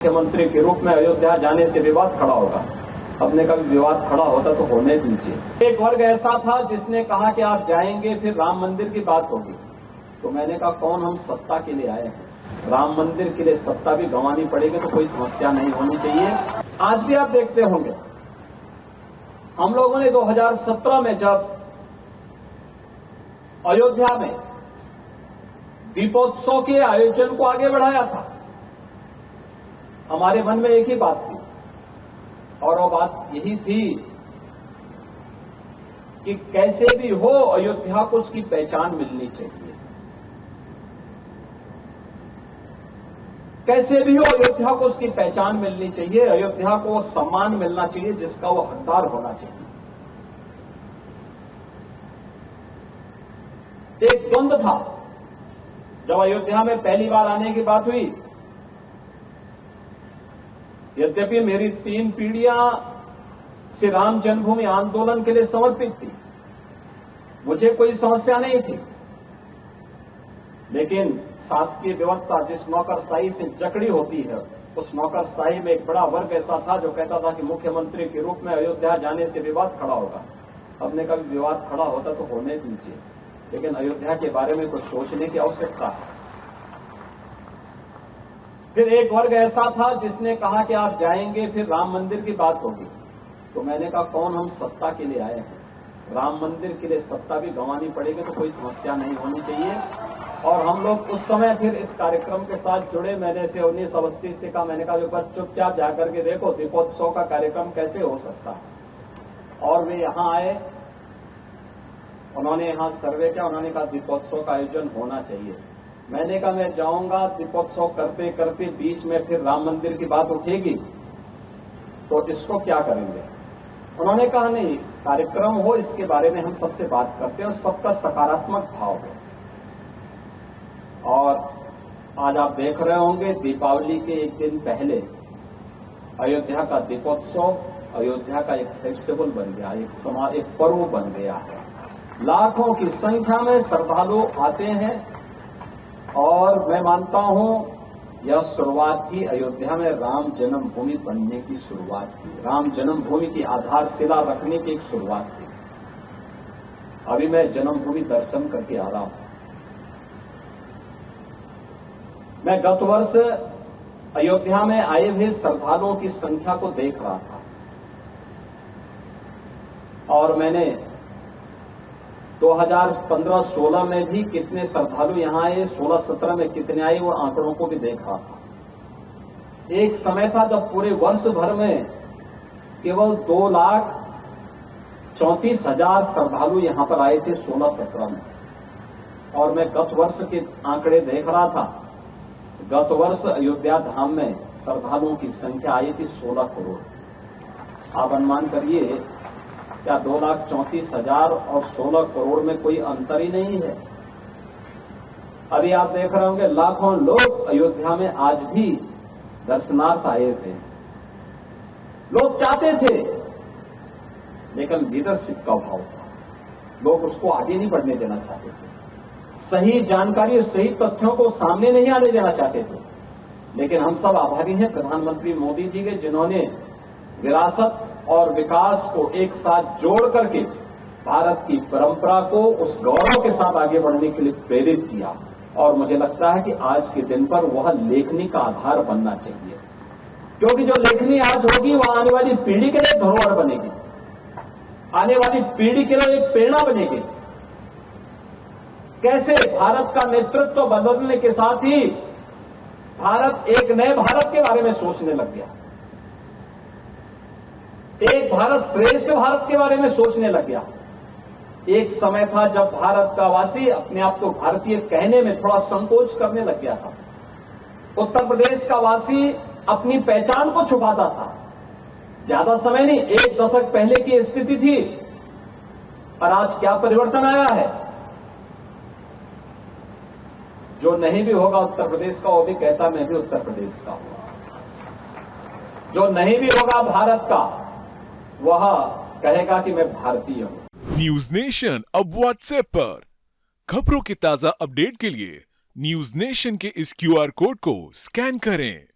मुख्यमंत्री के रूप में अयोध्या जाने से विवाद खड़ा होगा। अपने का विवाद खड़ा होता तो होने दीजिए। एक वर्ग ऐसा था जिसने कहा कि आप जाएंगे फिर राम मंदिर की बात होगी। तो मैंने कहा कौन हम सत्ता के लिए आए हैं, राम मंदिर के लिए सत्ता भी गंवानी पड़ेगी तो कोई समस्या नहीं होनी चाहिए। आज भी आप देखते होंगे हम लोगों ने 2017 में जब अयोध्या में दीपोत्सव के आयोजन को आगे बढ़ाया था, हमारे मन में एक ही बात थी और वो बात यही थी कि कैसे भी हो अयोध्या को उसकी पहचान मिलनी चाहिए, कैसे भी हो अयोध्या को उसकी पहचान मिलनी चाहिए, अयोध्या को वो सम्मान मिलना चाहिए जिसका वो हकदार होना चाहिए। एक द्वंद्व था जब अयोध्या में पहली बार आने की बात हुई। यद्यपि मेरी 3 पीढ़ियां श्री राम जन्मभूमि आंदोलन के लिए समर्पित थी, मुझे कोई समस्या नहीं थी, लेकिन शासकीय व्यवस्था जिस नौकरशाही से जकड़ी होती है, उस नौकरशाही में एक बड़ा वर्ग ऐसा था जो कहता था कि मुख्यमंत्री के रूप में अयोध्या जाने से विवाद खड़ा होगा। अपने का विवाद खड़ा होता तो होने दीजिए, लेकिन अयोध्या के बारे में कुछ सोचने की आवश्यकता है। फिर एक वर्ग ऐसा था जिसने कहा कि आप जाएंगे फिर राम मंदिर की बात होगी। तो मैंने कहा कौन हम सत्ता के लिए आए हैं, राम मंदिर के लिए सत्ता भी गंवानी पड़ेगी तो कोई समस्या नहीं होनी चाहिए। और हम लोग उस समय फिर इस कार्यक्रम के साथ जुड़े। मैंने से 19 अवस्थी से कहा, मैंने कहा एक बार चुपचाप जाकर के देखो दीपोत्सव का कार्यक्रम कैसे हो सकता है। और वे यहां आए, उन्होंने यहां सर्वे किया, उन्होंने कहा दीपोत्सव का आयोजन होना चाहिए। मैंने कहा मैं जाऊंगा, दीपोत्सव करते करते बीच में फिर राम मंदिर की बात उठेगी तो इसको क्या करेंगे। उन्होंने कहा नहीं, कार्यक्रम हो इसके बारे में हम सबसे बात करते हैं और सबका सकारात्मक भाव हो। और आज आप देख रहे होंगे दीपावली के एक दिन पहले अयोध्या का दीपोत्सव अयोध्या का एक फेस्टिवल बन गया, एक पर्व बन गया है। लाखों की संख्या में श्रद्धालु आते हैं और मैं मानता हूं यह शुरुआत थी अयोध्या में राम जन्मभूमि बनने की शुरुआत थी, राम जन्मभूमि की आधारशिला रखने की एक शुरुआत थी। अभी मैं जन्मभूमि दर्शन करके आ रहा हूं। मैं गत वर्ष अयोध्या में आए हुए श्रद्धालुओं की संख्या को देख रहा था और मैंने 2015-16 में भी कितने श्रद्धालु यहां आए, 16-17 में कितने आए, वो आंकड़ों को भी देख रहा था। एक समय था जब पूरे वर्ष भर में केवल 2,34,000 श्रद्धालु यहां पर आए थे 16-17 में। और मैं गत वर्ष के आंकड़े देख रहा था, गत वर्ष अयोध्या धाम में श्रद्धालुओं की संख्या आई थी 16 करोड़। आप अनुमान करिए क्या 2,34,000 और 16 करोड़ में कोई अंतर ही नहीं है। अभी आप देख रहे होंगे लाखों लोग अयोध्या में आज भी दर्शनार्थ आए थे। लोग चाहते थे, लेकिन लीडरशिप का अभाव था, लोग उसको आगे नहीं बढ़ने देना चाहते थे, सही जानकारी और सही तथ्यों को सामने नहीं आने देना चाहते थे। लेकिन हम सब आभारी हैं प्रधानमंत्री मोदी जी के, जिन्होंने विरासत और विकास को एक साथ जोड़ करके भारत की परंपरा को उस गौरव के साथ आगे बढ़ने के लिए प्रेरित किया। और मुझे लगता है कि आज के दिन पर वह लेखनी का आधार बनना चाहिए, क्योंकि जो लेखनी आज होगी वह आने वाली पीढ़ी के लिए धरोहर बनेगी, आने वाली पीढ़ी के लिए एक प्रेरणा बनेगी। कैसे भारत का नेतृत्व बदलने के साथ ही भारत एक नए भारत के बारे में सोचने लग गया, एक भारत श्रेष्ठ भारत के बारे में सोचने लग गया। एक समय था जब भारत का वासी अपने आप को भारतीय कहने में थोड़ा संकोच करने लग गया था। उत्तर प्रदेश का वासी अपनी पहचान को छुपाता था। ज्यादा समय नहीं, 1 दशक पहले की स्थिति थी, और आज क्या परिवर्तन आया है। जो नहीं भी होगा उत्तर प्रदेश का वो भी कहता मैं भी उत्तर प्रदेश का हूं। जो नहीं भी होगा भारत का वह कहेगा कि मैं भारतीय हूं। न्यूज नेशन अब व्हाट्सएप पर खबरों की ताजा अपडेट के लिए न्यूज नेशन के इस QR कोड को स्कैन करें।